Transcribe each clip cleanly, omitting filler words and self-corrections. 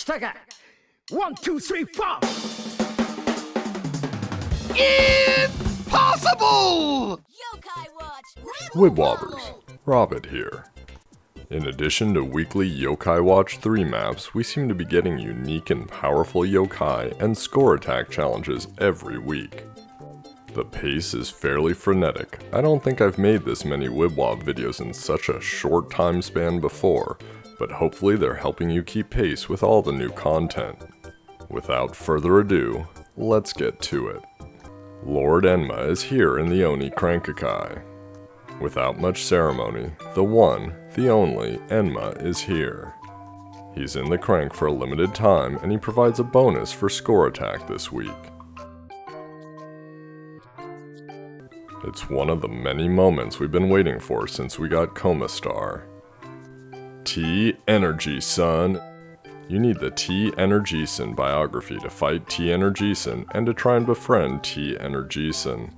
したか 1, 2, 3, 4 Impossible! Wibble Wobbers, Robbett here. In addition to weekly Yokai Watch 3 maps, we seem to be getting unique and powerful yokai and score attack challenges every week. The pace is fairly frenetic. I don't think I've made this many Wibble Wobble videos in such a short time span before, but hopefully they're helping you keep pace with all the new content. Without further ado, let's get to it. Lord Enma is here in the Oni Crank-a-kai. Without much ceremony, the one, the only, Enma is here. He's in the crank for a limited time and he provides a bonus for score attack this week. It's one of the many moments we've been waiting for since we got Coma Star. Energison. You need the Energison biography to fight Energison and to try and befriend Energison.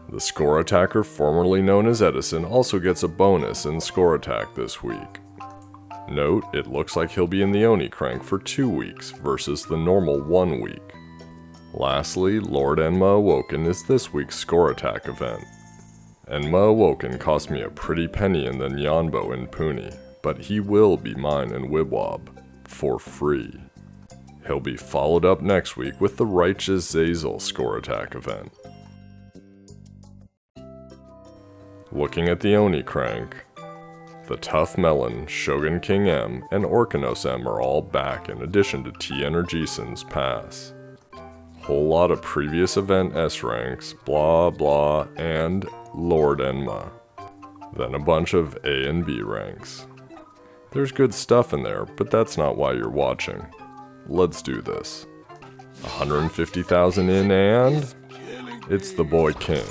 The score attacker formerly known as Edison also gets a bonus in score attack this week. Note, it looks like he'll be in the Oni Crank for 2 weeks versus the normal 1 week. Lastly, Lord Enma Awoken is this week's score attack event. Enma Awoken cost me a pretty penny in the Nyanbo in Puni, but he will be mine in Wibble Wobble for free. He'll be followed up next week with the Righteous Zazel score attack event. Looking at the Oni Crank, the Tough Melon, Shogun King M, and Orkanos M are all back in addition to Energison's pass. Whole lot of previous event S ranks, blah blah, and Lord Enma. Then a bunch of A and B ranks. There's good stuff in there, but that's not why you're watching. Let's do this. 150,000 in and... it's the boy king,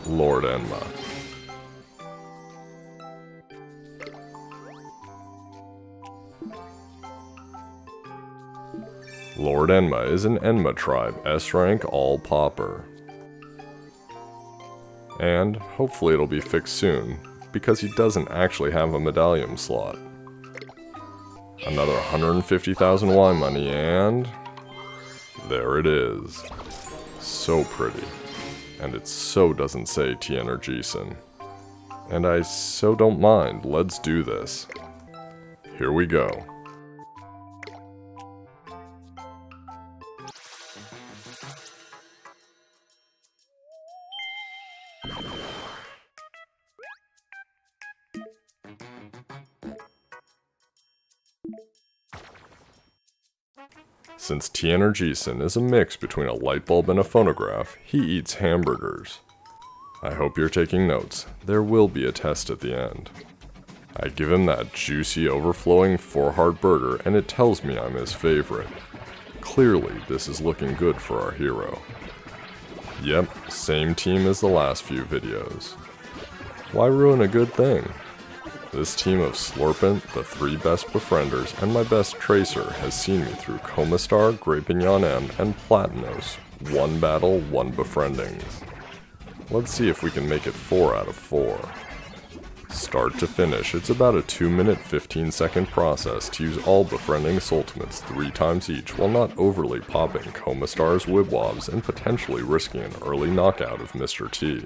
Lord Enma. Lord Enma is an Enma tribe S rank all popper. And hopefully it'll be fixed soon, because he doesn't actually have a medallion slot. Another 150,000 Y money and... there it is. So pretty. And it so doesn't say Energison. And I so don't mind, let's do this. Here we go. Since Energison is a mix between a light bulb and a phonograph, he eats hamburgers. I hope you're taking notes. There will be a test at the end. I give him that juicy, overflowing 4-heart burger and it tells me I'm his favorite. Clearly, this is looking good for our hero. Yep, same team as the last few videos. Why ruin a good thing? This team of Slurpent, the 3 best befrienders, and my best tracer has seen me through Coma Star, Grapignon M, and Platinos. 1 battle, 1 befriendings. Let's see if we can make it 4 out of 4. Start to finish, it's about a 2-minute 15-second process to use all befriending ultimates 3 times each while not overly popping Coma Star's Wibble Wobbles and potentially risking an early knockout of Mr. T.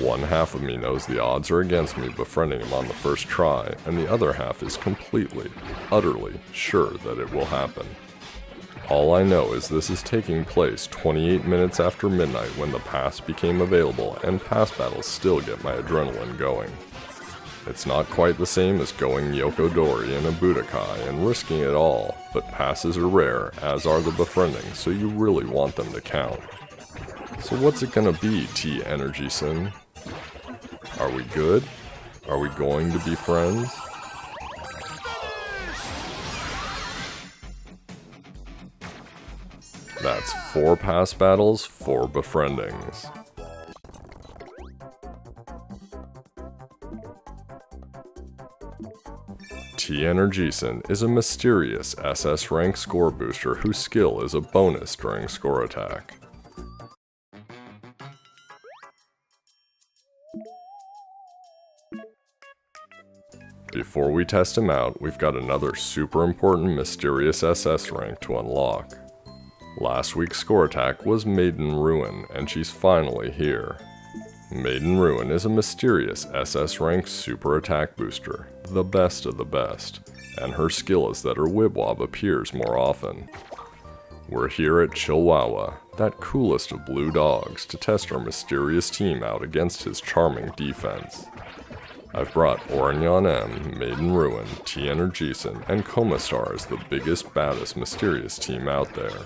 One half of me knows the odds are against me befriending him on the first try, and the other half is completely, utterly sure that it will happen. All I know is this is taking place 28 minutes after midnight when the pass became available, and pass battles still get my adrenaline going. It's not quite the same as going Yokodori in a Budokai and risking it all, but passes are rare, as are the befriendings, so you really want them to count. So what's it gonna be, Energison? Are we good? Are we going to be friends? That's 4 pass battles, 4 befriendings. Energison is a mysterious SS rank score booster whose skill is a bonus during score attack. Before we test him out, we've got another super important mysterious SS rank to unlock. Last week's score attack was Maiden Ruin, and she's finally here. Maiden Ruin is a mysterious SS rank super attack booster, the best of the best, and her skill is that her Wibwob appears more often. We're here at Chihuahua, that coolest of blue dogs, to test our mysterious team out against his charming defense. I've brought Enma, Maiden Ruin, Energison, and Comastar as the biggest, baddest, mysterious team out there.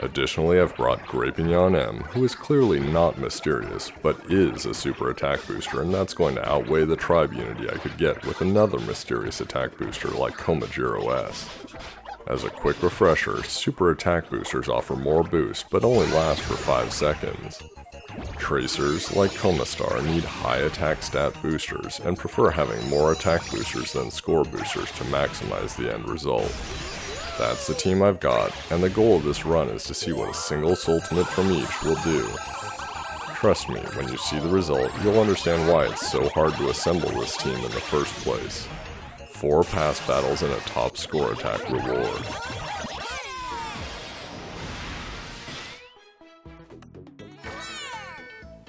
Additionally, I've brought M, who is clearly not mysterious, but is a super attack booster, and that's going to outweigh the tribe unity I could get with another mysterious attack booster like Komajiro S. As a quick refresher, super attack boosters offer more boost, but only last for 5 seconds. Tracers, like Comastar, need high attack stat boosters, and prefer having more attack boosters than score boosters to maximize the end result. That's the team I've got, and the goal of this run is to see what a single ultimate from each will do. Trust me, when you see the result, you'll understand why it's so hard to assemble this team in the first place. 4 pass battles and a top score attack reward.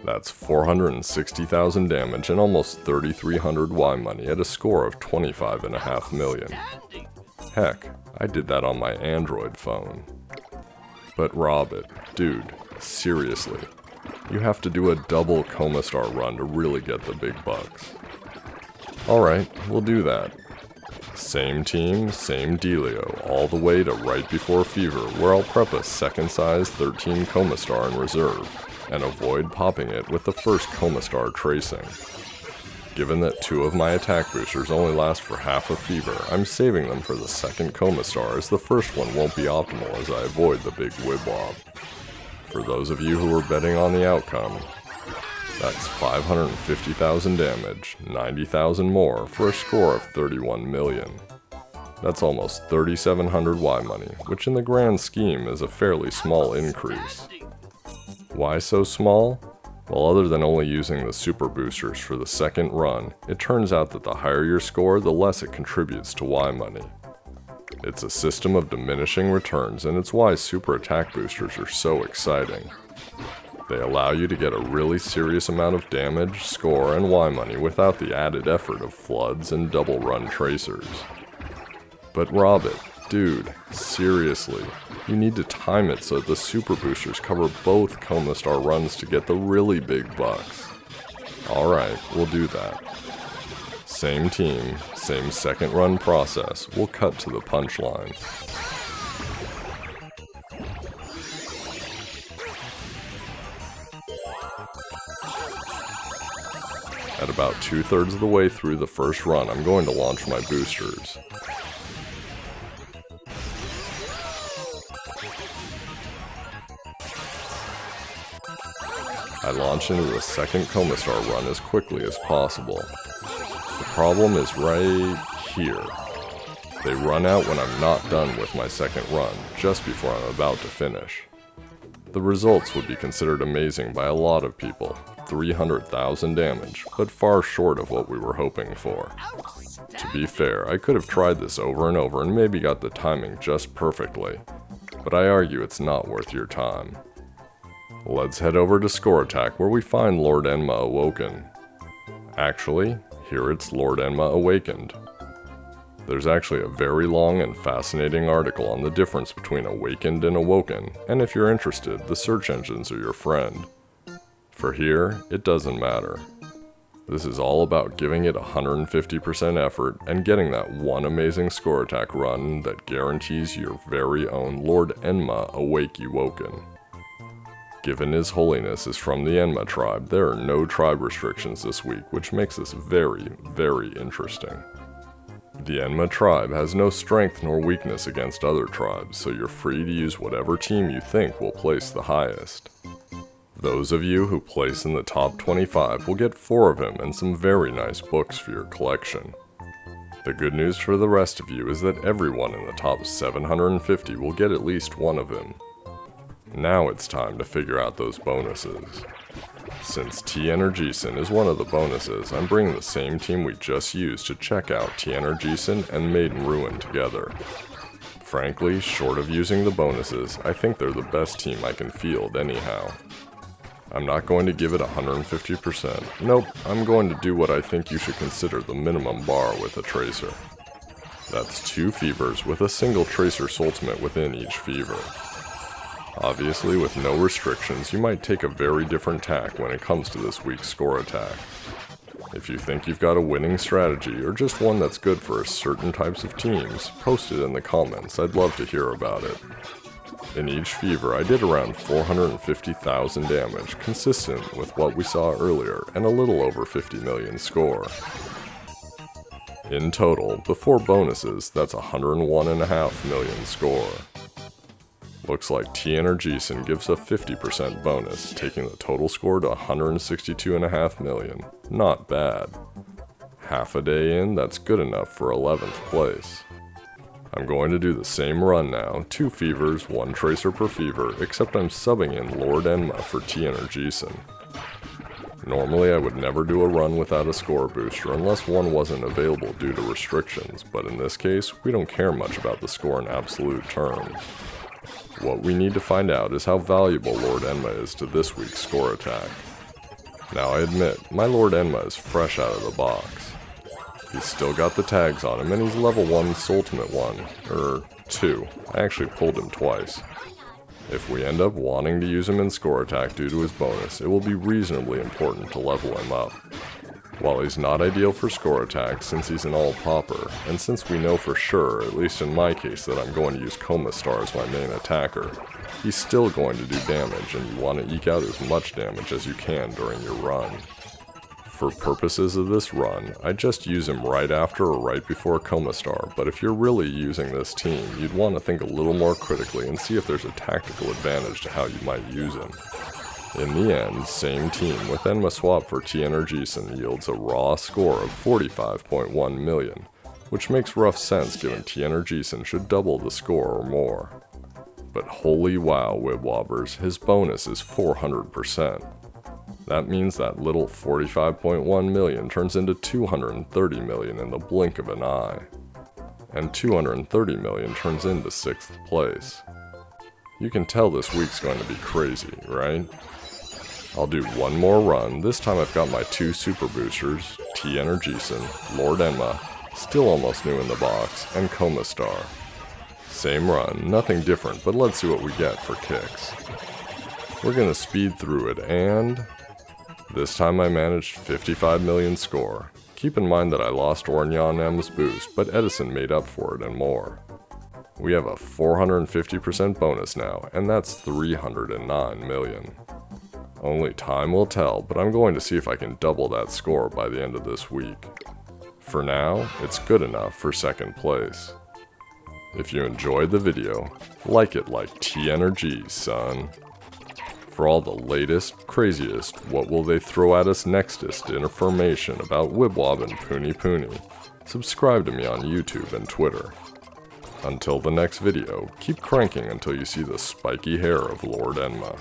That's 460,000 damage and almost 3,300 Y money at a score of 25.5 million. Heck, I did that on my Android phone. But Robbett, dude, seriously, you have to do a double Comastar run to really get the big bucks. Alright, we'll do that. Same team, same dealio, all the way to right before Fever, where I'll prep a second size 13 Comastar in reserve, and avoid popping it with the first Comastar tracing. Given that 2 of my attack boosters only last for half of Fever, I'm saving them for the second Comastar, as the first one won't be optimal as I avoid the big Wibwob. For those of you who are betting on the outcome, that's 550,000 damage, 90,000 more, for a score of 31 million. That's almost 3,700 Y money, which in the grand scheme is a fairly small increase. Why so small? Well, other than only using the super boosters for the second run, it turns out that the higher your score, the less it contributes to Y money. It's a system of diminishing returns, and it's why super attack boosters are so exciting. They allow you to get a really serious amount of damage, score, and Y money without the added effort of floods and double run tracers. But Robbett, dude, seriously, you need to time it so the super boosters cover both Comastar runs to get the really big bucks. Alright, we'll do that. Same team, same second run process, we'll cut to the punchline. At about 2/3 of the way through the first run, I'm going to launch my boosters. I launch into the second Comastar run as quickly as possible. The problem is right here. They run out when I'm not done with my second run, just before I'm about to finish. The results would be considered amazing by a lot of people, 300,000 damage, but far short of what we were hoping for. To be fair, I could have tried this over and over and maybe got the timing just perfectly, but I argue it's not worth your time. Let's head over to Score Attack, where we find Lord Enma Awoken. Actually, here it's Lord Enma Awakened. There's actually a very long and fascinating article on the difference between Awakened and Awoken, and if you're interested, the search engines are your friend. For here, it doesn't matter. This is all about giving it 150% effort and getting that one amazing score attack run that guarantees your very own Lord Enma Awoken. Given his holiness is from the Enma tribe, there are no tribe restrictions this week, which makes this very, very interesting. The Enma tribe has no strength nor weakness against other tribes, so you're free to use whatever team you think will place the highest. Those of you who place in the top 25 will get 4 of him and some very nice books for your collection. The good news for the rest of you is that everyone in the top 750 will get at least 1 of him. Now it's time to figure out those bonuses. Since Energison is one of the bonuses, I'm bringing the same team we just used to check out Energison and Maiden Ruin together. Frankly, short of using the bonuses, I think they're the best team I can field anyhow. I'm not going to give it 150%. Nope, I'm going to do what I think you should consider the minimum bar with a tracer. That's 2 fevers with a single tracer's ultimate within each fever. Obviously, with no restrictions, you might take a very different tack when it comes to this week's score attack. If you think you've got a winning strategy, or just one that's good for certain types of teams, post it in the comments, I'd love to hear about it. In each fever, I did around 450,000 damage, consistent with what we saw earlier, and a little over 50 million score. In total, before bonuses, that's 101.5 million score. Looks like Energison gives a 50% bonus, taking the total score to 162.5 million. Not bad. Half a day in, that's good enough for 11th place. I'm going to do the same run now, 2 fevers, 1 tracer per fever, except I'm subbing in Lord Enma for Energison. Normally I would never do a run without a score booster unless one wasn't available due to restrictions, but in this case, we don't care much about the score in absolute terms. What we need to find out is how valuable Lord Enma is to this week's score attack. Now I admit, my Lord Enma is fresh out of the box. He's still got the tags on him and he's level 1 ultimate 1, 2, I actually pulled him twice. If we end up wanting to use him in score attack due to his bonus, it will be reasonably important to level him up. While he's not ideal for score attack since he's an all-popper, and since we know for sure, at least in my case, that I'm going to use Coma Star as my main attacker, he's still going to do damage and you want to eke out as much damage as you can during your run. For purposes of this run, I just use him right after or right before Coma Star, but if you're really using this team, you'd want to think a little more critically and see if there's a tactical advantage to how you might use him. In the end, same team with Enma swap for Energison yields a raw score of 45.1 million, which makes rough sense given Energison should double the score or more. But holy wow, Wibble Wobbers, his bonus is 400%. That means that little 45.1 million turns into 230 million in the blink of an eye. And 230 million turns into 6th place. You can tell this week's going to be crazy, right? I'll do one more run, this time I've got my 2 super boosters, Energison, Lord Enma, still almost new in the box, and Coma Star. Same run, nothing different, but let's see what we get for kicks. We're gonna speed through it, and this time I managed 55 million score. Keep in mind that I lost Enma's boost, but Edison made up for it and more. We have a 450% bonus now, and that's 309 million. Only time will tell, but I'm going to see if I can double that score by the end of this week. For now, it's good enough for 2nd place. If you enjoyed the video, like it like Energison. For all the latest, craziest, what will they throw at us nextest information about Wibble Wobble and Poony, subscribe to me on YouTube and Twitter. Until the next video, keep cranking until you see the spiky hair of Lord Enma.